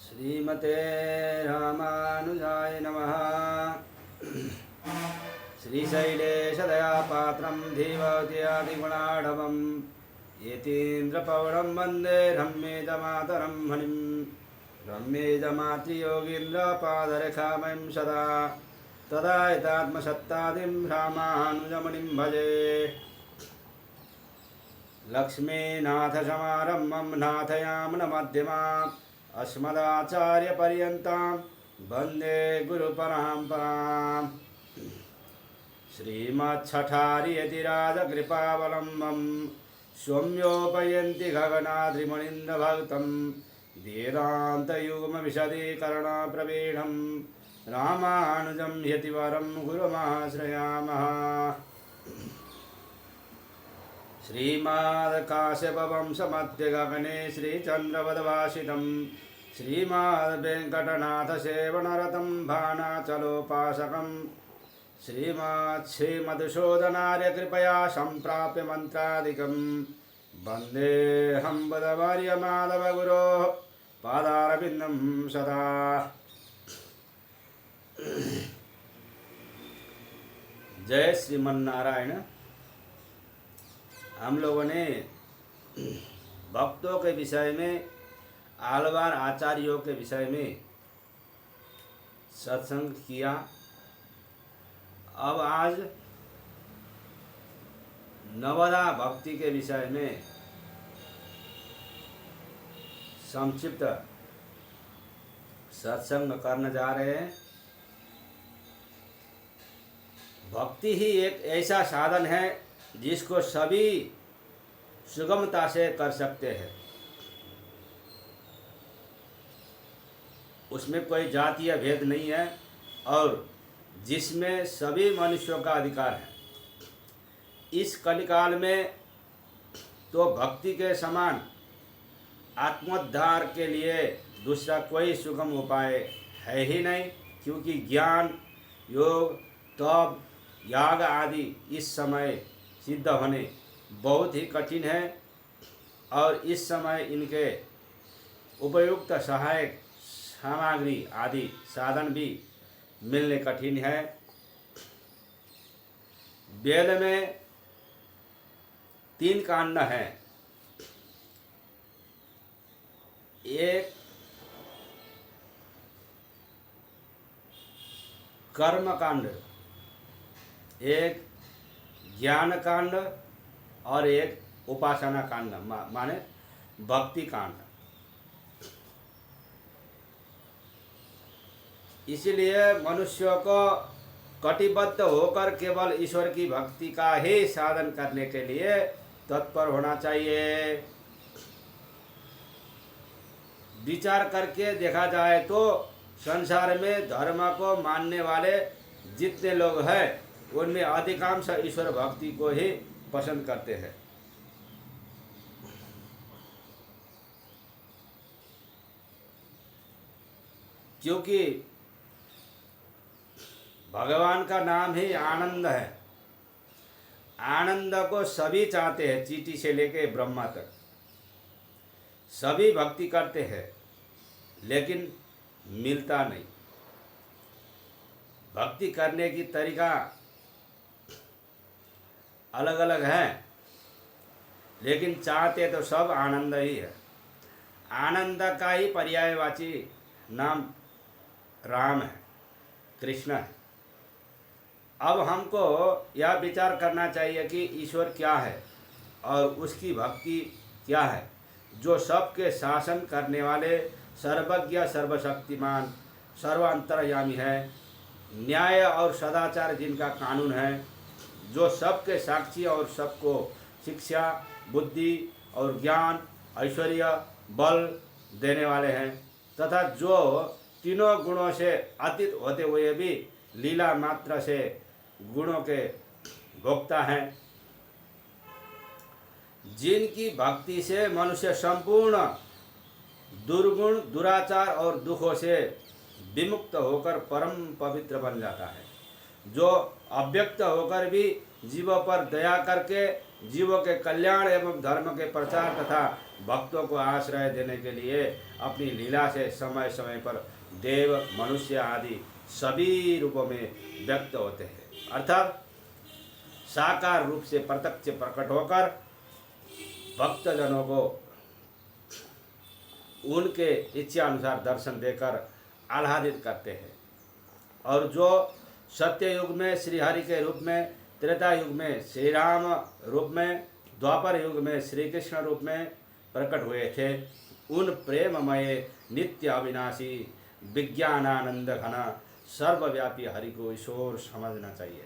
श्रीमते रामानुजाय नमः। श्रीशैलेशदयापात्रं धीवत्यादिगुणाढवं यतीन्द्रपवनं वन्दे रम्येजमातरं मणिं रम्येजमातृयोगीन्द्रपादरेखामयं सदा तदा एतात्मसत्तादिं रामानुजमुनिं भजे। लक्ष्मीनाथसमारम्भं नाथयामुनमध्यमाम् अस्मदाचार्यपर्यन्तां वन्दे गुरुपरम्पराम्। श्रीमच्छठारियतिराजकृपावलम्बं सौम्योपयन्ति गगनाद्रिमणीन्द्रभक्तं वेदान्तयुग्मविशदीकरणप्रवीणं रामानुजं यतिवरं गुरुमाश्रयामः। श्रीमद्काश्यपवंशमध्यगगने श्रीचन्द्रवदभाषितं श्रीमद्वेङ्कटनाथसेवनरतं भानाचलोपासकं श्रीमत्श्रीमधुसूदनार्यकृपया सम्प्राप्य मन्त्रादिकं वन्देऽहं वदवर्यमाधवगुरोः पादारविन्दं सदा। जय श्रीमन्नारायण। हम लोगों ने भक्तों के विषय में, आलवार आचार्यों के विषय में सत्संग किया। अब आज नवदा भक्ति के विषय में संक्षिप्त सत्संग करने जा रहे हैं। भक्ति ही एक ऐसा साधन है जिसको सभी सुगमता से कर सकते हैं। उसमें कोई जातीय भेद नहीं है और जिसमें सभी मनुष्यों का अधिकार है। इस कलिकाल में तो भक्ति के समान आत्मोद्धार के लिए दूसरा कोई सुगम उपाय है ही नहीं, क्योंकि ज्ञान, योग, तप, याग आदि इस समय सिद्ध होने बहुत ही कठिन है और इस समय इनके उपयुक्त सहायक सामग्री आदि साधन भी मिलने कठिन है। वेद में 3 कांड हैं। एक कर्म कांड, एक ज्ञान कांड और एक उपासना कांड, माने भक्ति कांड। इसलिए मनुष्यों को कटिबद्ध होकर केवल ईश्वर की भक्ति का ही साधन करने के लिए तत्पर होना चाहिए। विचार करके देखा जाए तो संसार में धर्म को मानने वाले जितने लोग हैं उनमें अधिकांश ईश्वर भक्ति को ही पसंद करते हैं। क्योंकि भगवान का नाम ही आनंद है। आनंद को सभी चाहते हैं, चींटी से लेके ब्रह्मा तक सभी भक्ति करते हैं, लेकिन मिलता नहीं। भक्ति करने की तरीका अलग अलग है, लेकिन चाहते तो सब आनंद ही है। आनंद का ही पर्यायवाची नाम राम है, कृष्ण है। अब हमको यह विचार करना चाहिए कि ईश्वर क्या है और उसकी भक्ति क्या है, जो सबके शासन करने वाले, सर्वज्ञ, सर्वशक्तिमान, सर्वांतर्यामी है, न्याय और सदाचार जिनका कानून है, जो सबके साक्षी और सबको शिक्षा, बुद्धि और ज्ञान, ऐश्वर्य, बल देने वाले हैं, तथा जो तीनों गुणों से अतीत होते हुए भी लीला मात्र से गुणों के भोक्ता हैं, जिनकी भक्ति से मनुष्य संपूर्ण दुर्गुण, दुराचार और दुखों से विमुक्त होकर परम पवित्र बन जाता है, जो अव्यक्त होकर भी जीवों पर दया करके जीवों के कल्याण एवं धर्म के प्रचार तथा भक्तों को आश्रय देने के लिए अपनी लीला से समय समय पर देव, मनुष्य आदि सभी रूपों में व्यक्त होते हैं। अर्थात साकार रूप से प्रत्यक्ष प्रकट होकर भक्तजनों को उनके इच्छा अनुसार दर्शन देकर आह्लादित करते हैं। और जो सत्य युग में श्री हरि के रूप में, त्रेता युग में श्री राम रूप में, द्वापर युग में श्री कृष्ण रूप में प्रकट हुए थे, उन प्रेममय नित्य अविनाशी विज्ञानानंद घन सर्वव्यापी हरि को ईश्वर समझना चाहिए,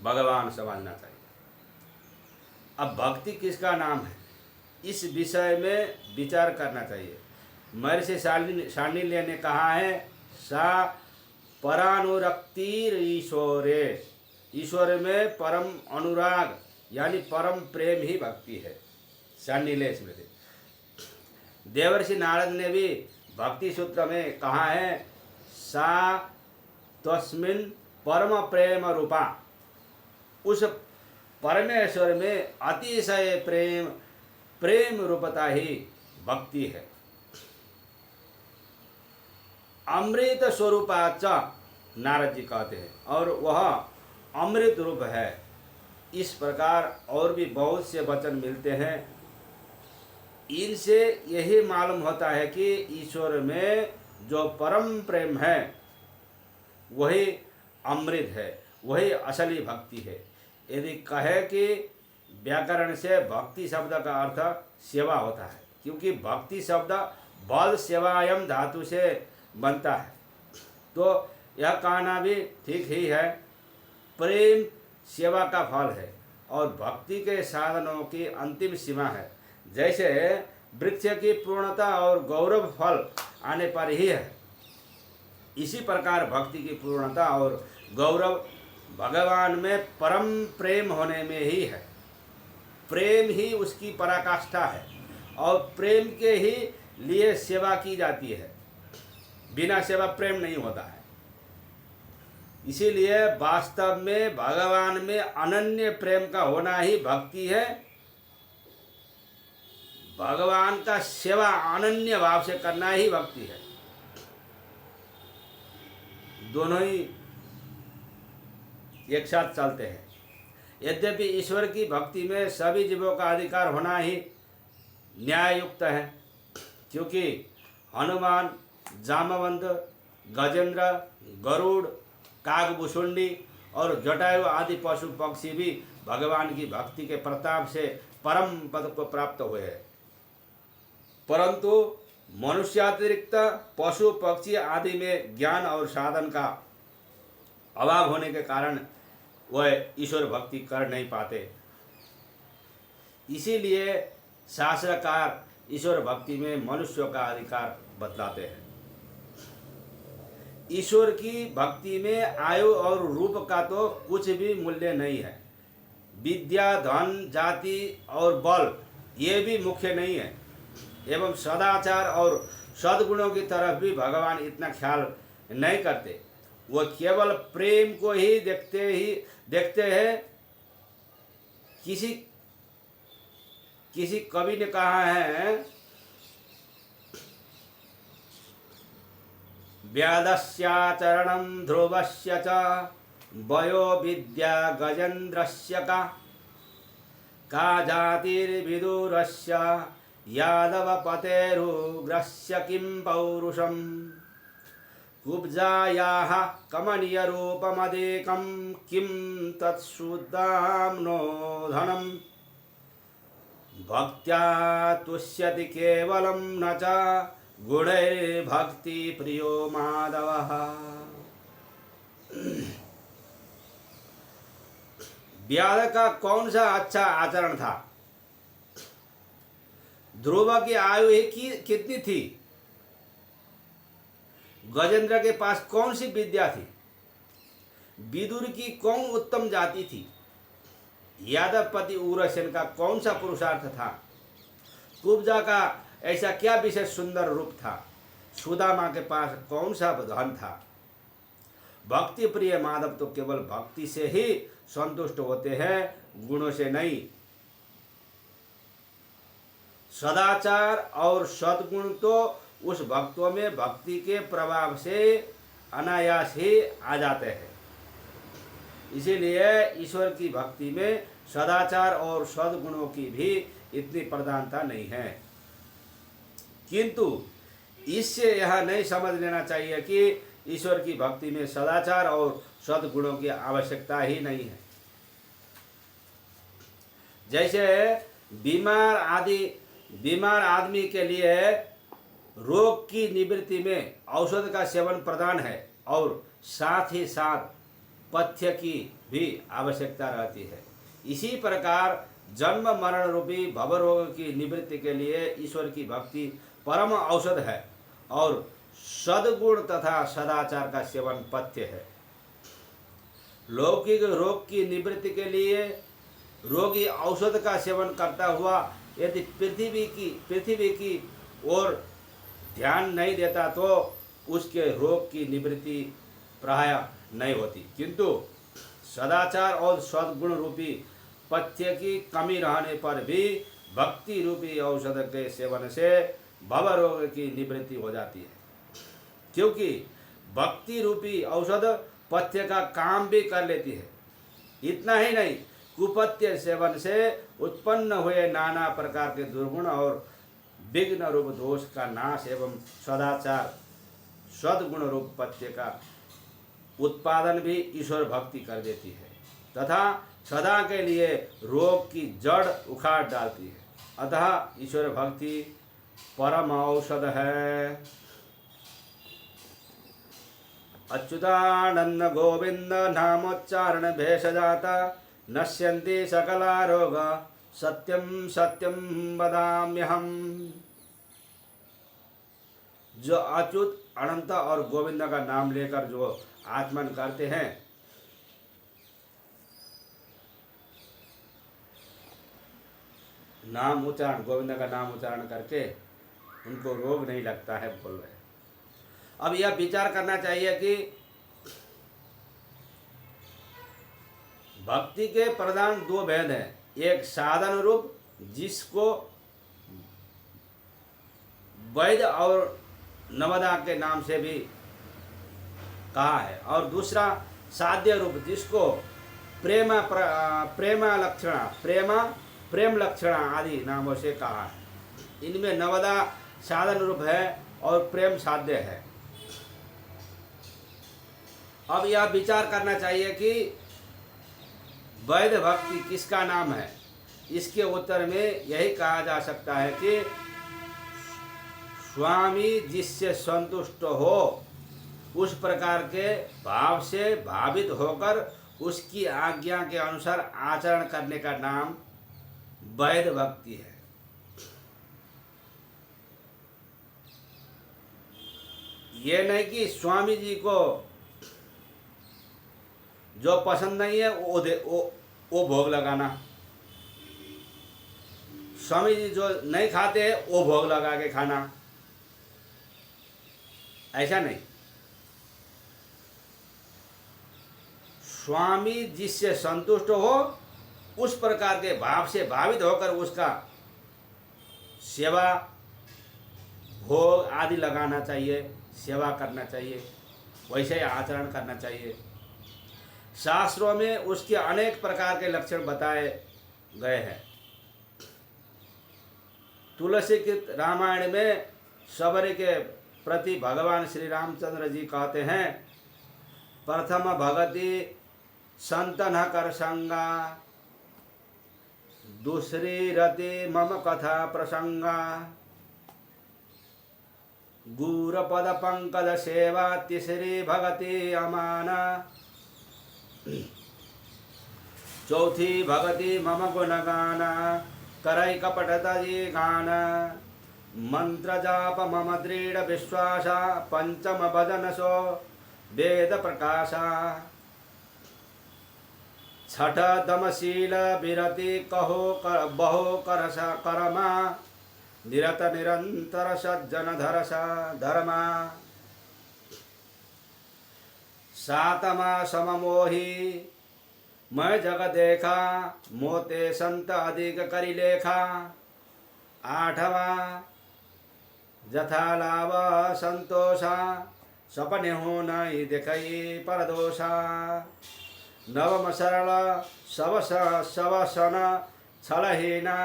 भगवान समझना चाहिए। अब भक्ति किसका नाम है, इस विषय में विचार करना चाहिए। महर्षि शांडिल्य ने कहा है, सा परानुरक्तिर ईश्वरे, ईश्वर में परम अनुराग यानी परम प्रेम ही भक्ति है। शांडिल्य स्मृति। देवर्षि नारद ने भी भक्ति सूत्र में कहा है, सा तस्मिन् परम प्रेम रूपा, उस परमेश्वर में अतिशय प्रेम रूपता ही भक्ति है। अमृत स्वरूपाच नारद जी कहते हैं, और वह अमृत रूप है। इस प्रकार और भी बहुत से वचन मिलते हैं। इनसे यही मालूम होता है कि ईश्वर में जो परम प्रेम है वही अमृत है, वही असली भक्ति है। यदि कहे कि व्याकरण से भक्ति शब्द का अर्थ सेवा होता है, क्योंकि भक्ति शब्द बल सेवायम धातु से बनता है, तो यह कहना भी ठीक ही है। प्रेम सेवा का फल है और भक्ति के साधनों की अंतिम सीमा है। जैसे वृक्ष की पूर्णता और गौरव फल आने पर ही है, इसी प्रकार भक्ति की पूर्णता और गौरव भगवान में परम प्रेम होने में ही है। प्रेम ही उसकी पराकाष्ठा है और प्रेम के ही लिए सेवा की जाती है। बिना सेवा प्रेम नहीं होता है। इसीलिए वास्तव में भगवान में अनन्य प्रेम का होना ही भक्ति है। भगवान का सेवा अनन्य भाव से करना ही भक्ति है। दोनों ही एक साथ चलते हैं। यद्यपि ईश्वर की भक्ति में सभी जीवों का अधिकार होना ही न्याययुक्त है, क्योंकि हनुमान, जामवंत, गजेंद्र, गरुड़, कागभूषुंडी और जटायु आदि पशु पक्षी भी भगवान की भक्ति के प्रताप से परम पद को प्राप्त हुए हैं। परंतु मनुष्यातिरिक्त पशु पक्षी आदि में ज्ञान और साधन का अभाव होने के कारण वह ईश्वर भक्ति कर नहीं पाते। इसीलिए शास्त्रकार ईश्वर भक्ति में मनुष्यों का अधिकार बतलाते हैं। ईश्वर की भक्ति में आयु और रूप का तो कुछ भी मूल्य नहीं है। विद्या, धन, जाति और बल ये भी मुख्य नहीं है। एवं सदाचार और सद्गुणों की तरफ भी भगवान इतना ख्याल नहीं करते। वो केवल प्रेम को ही देखते हैं। किसी कवि ने कहा है, व्यादस्याचरणं ध्रुवस्य च वयो विद्या गजेन्द्रस्य का जातिर्विदुरस्य यादवपतेरुग्रस्य किं पौरुषम् कुब्जायाः कमनीयरूपमदेकं किं तत्शुद्धाम्नो धनम् भक्त्या तुष्यति केवलं न च गुणैर्भक्ति प्रियो माधवः। व्याध का कौन सा अच्छा आचरण था? ध्रुव की आयु ही कितनी थी? गजेंद्र के पास कौन सी विद्या थी? विदुर की कौन उत्तम जाति थी? यादवपति उग्रसेन का कौन सा पुरुषार्थ था? कुब्जा का ऐसा क्या विशेष सुंदर रूप था? सुदामा के पास कौन सा धन था? भक्ति प्रिय माधव तो केवल भक्ति से ही संतुष्ट होते हैं, गुणों से नहीं। सदाचार और सद्गुण तो उस भक्तों में भक्ति के प्रभाव से अनायास ही आ जाते हैं। इसीलिए ईश्वर की भक्ति में सदाचार और सद्गुणों की भी इतनी प्रधानता नहीं है। किंतु इससे यह नहीं समझ लेना चाहिए कि ईश्वर की भक्ति में सदाचार और सद्गुणों की आवश्यकता ही नहीं है। जैसे बीमार आदमी के लिए रोग की निवृत्ति में औषध का सेवन प्रधान है और साथ ही साथ पथ्य की भी आवश्यकता रहती है। इसी प्रकार जन्म मरण रूपी भवरोग की निवृत्ति के लिए ईश्वर की भक्ति परम औषध है और सद्गुण तथा सदाचार का सेवन पथ्य है। लौकिक रोग की निवृत्ति के लिए रोगी औषध का सेवन करता हुआ यदि पृथ्वी की ओर ध्यान नहीं देता तो उसके रोग की निवृत्ति प्राय नहीं होती। किंतु सदाचार और सद्गुण रूपी पथ्य की कमी रहने पर भी भक्ति रूपी औषध के सेवन से भव रोग की निवृत्ति हो जाती है, क्योंकि भक्ति रूपी औषध पथ्य का काम भी कर लेती है। इतना ही नहीं, कुपथ्य सेवन से उत्पन्न हुए नाना प्रकार के दुर्गुण और विघ्न रूप दोष का नाश एवं सदाचार सद्गुण रूप पथ्य का उत्पादन भी ईश्वर भक्ति कर देती है तथा सदा के लिए रोग की जड़ उखाड़ डालती है। अतः ईश्वर भक्ति परम औषध है। अच्युतानंद गोविंद नामोच्चारण भेषजाता नश्यन्ति सकला रोग सत्यम सत्यम वदाम्यहम्। जो अच्युत अनंत और गोविंद का नाम लेकर जो आत्मन करते हैं, नाम उच्चारण गोविंद का नाम उच्चारण करके उनको रोग नहीं लगता है, बोल रहे। अब यह विचार करना चाहिए कि भक्ति के प्रधान दो भेद हैं। एक साधन रूप जिसको वैद और नवदा के नाम से भी कहा है, और दूसरा साध्य रूप जिसको प्रेम लक्षणा आदि नामों से कहा है। इनमें नवदा साधन रूप है और प्रेम साध्य है। अब यह विचार करना चाहिए कि वैध भक्ति किसका नाम है। इसके उत्तर में यही कहा जा सकता है कि स्वामी जिससे संतुष्ट हो उस प्रकार के भाव से भावित होकर उसकी आज्ञा के अनुसार आचरण करने का नाम वैध भक्ति है। ये नहीं कि स्वामी जी को जो पसंद नहीं है वो भोग लगाना, स्वामी जी जो नहीं खाते हैं वो भोग लगा के खाना, ऐसा नहीं। स्वामी जिससे संतुष्ट हो उस प्रकार के भाव से भावित होकर उसका सेवा भोग आदि लगाना चाहिए, सेवा करना चाहिए, वैसे ही आचरण करना चाहिए। शास्त्रों में उसके अनेक प्रकार के लक्षण बताए गए हैं। तुलसी के रामायण में सबरी के प्रति भगवान श्री रामचंद्र जी कहते हैं, प्रथम भगति संतन कर संगा, दूसरी रति मम कथा प्रसंगा, गुरपद पंकज सेवा, तीसरी भगति अमाना, चौथी भगति मम गुण गाना, करई कपट तजी गाना, मंत्र जाप मम दृढ़ विश्वासा, पंचम भजन सो वेद प्रकाशा, छठ दमशील विरति कहो बहो करसा करमा, निरत निरंतर सज्जन धरसा धर्मा, सातमा सममोही मैं जग देखा, मोते संत अधिक करि लेखा, आठवा जथा लाभ संतोषा सपने हो नहीं देखई परदोषा। नवम सरल सब सन छलहीना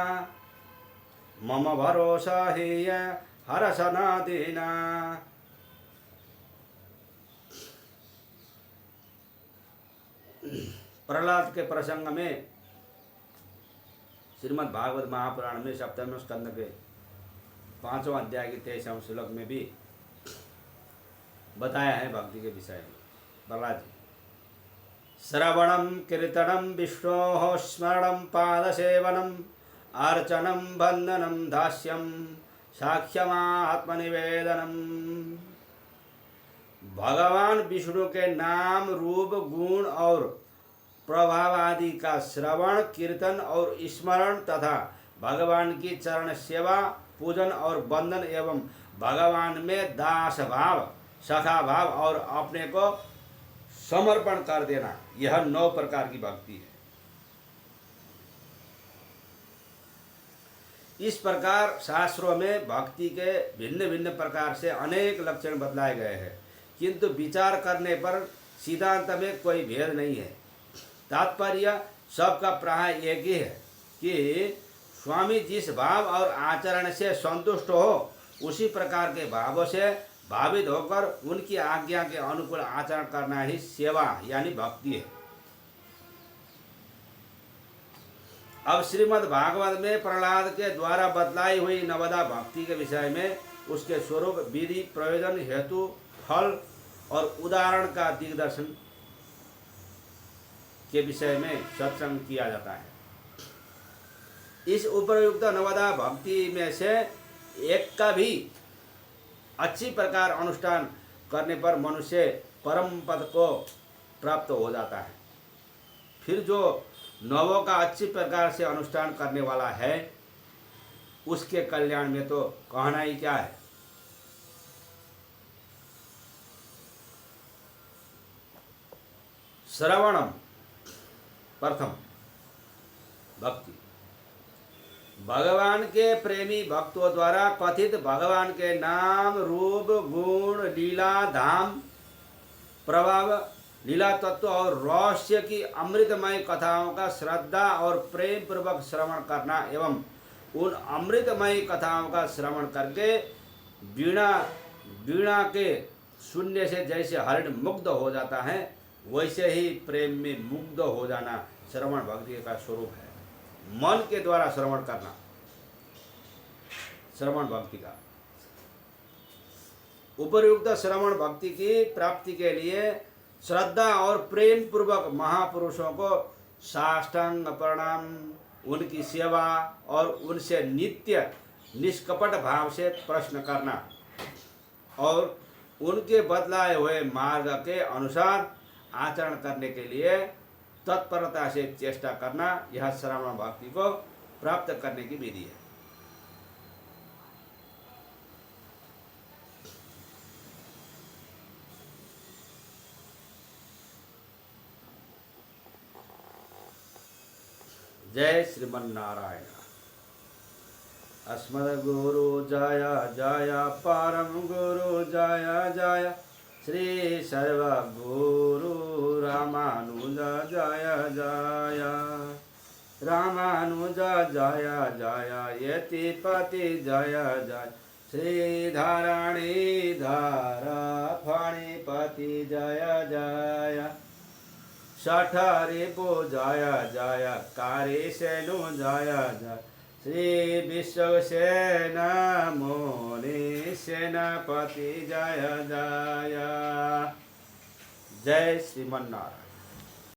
मम भरोसा ही हरस न दीना। प्रहलाद के प्रसंग में श्रीमद् भागवत महापुराण में सप्तम स्कंद के 5वां अध्याय के 23वें श्लोक में भी बताया है भक्ति के विषय में। प्रहलाद जी, श्रवणम कीर्तनम विष्णोः स्मरणम पादसेवनम अर्चनम बंदनम दास्यम साक्ष्यमात्मनिवेदनम। भगवान विष्णु के नाम रूप गुण और प्रभाव आदि का श्रवण कीर्तन और स्मरण तथा भगवान की चरण सेवा पूजन और बंदन एवं भगवान में दास भाव सखा भाव और अपने को समर्पण कर देना, यह 9 प्रकार की भक्ति है। इस प्रकार शास्त्रों में भक्ति के भिन्न भिन्न प्रकार से अनेक लक्षण बतलाए गए हैं, किंतु विचार करने पर सिद्धांत में कोई भेद नहीं है। तात्पर्य सबका प्राय एक ही है कि स्वामी जिस भाव और आचरण से संतुष्ट हो उसी प्रकार के भावों से भावित होकर उनकी आज्ञा के अनुकूल आचरण करना ही सेवा यानी भक्ति है। अब श्रीमद् भागवत में प्रहलाद के द्वारा बतलाई हुई नवदा भक्ति के विषय में उसके स्वरूप विधि प्रयोजन हेतु फल और उदाहरण का दिग्दर्शन के विषय में सत्संग किया जाता है। इस उपयुक्त नवदा भक्ति में से एक का भी अच्छी प्रकार अनुष्ठान करने पर मनुष्य परम पद को प्राप्त हो जाता है। फिर जो नवों का अच्छी प्रकार से अनुष्ठान करने वाला है उसके कल्याण में तो कहना ही क्या है। श्रवणम प्रथम भक्ति, भगवान के प्रेमी भक्तों द्वारा कथित भगवान के नाम रूप गुण लीला धाम प्रभाव लीला तत्व और रहस्य की अमृतमय कथाओं का श्रद्धा और प्रेम पूर्वक श्रवण करना एवं उन अमृतमय कथाओं का श्रवण करके वीणा के शून्य से जैसे हरिण मुग्ध हो जाता है वैसे ही प्रेम में मुग्ध हो जाना श्रवण भक्ति का स्वरूप है। मन के द्वारा श्रवण करना श्रवण भक्ति का। उपयुक्त श्रवण भक्ति की प्राप्ति के लिए श्रद्धा और प्रेम पूर्वक महापुरुषों को साष्टांग प्रणाम, उनकी सेवा और उनसे नित्य निष्कपट भाव से प्रश्न करना और उनके बतलाए हुए मार्ग के अनुसार आचरण करने के लिए तत्परता से चेष्टा करना, यह श्रवण भक्ति को प्राप्त करने की विधि है। जय श्रीमन्नारायण। अस्मद्गुरु जय जय परम गुरु जय जय श्री सर्वगुरु रामानुज जय जय रामानुज जय जय यतिपति जय जय श्री धरणीधर फणिपति जय जय शठरिपु जय जय कारिसेनु जय जय श्री विश्वसेन मुनि सेनापति जय जय। जय श्रीमन्नारायण।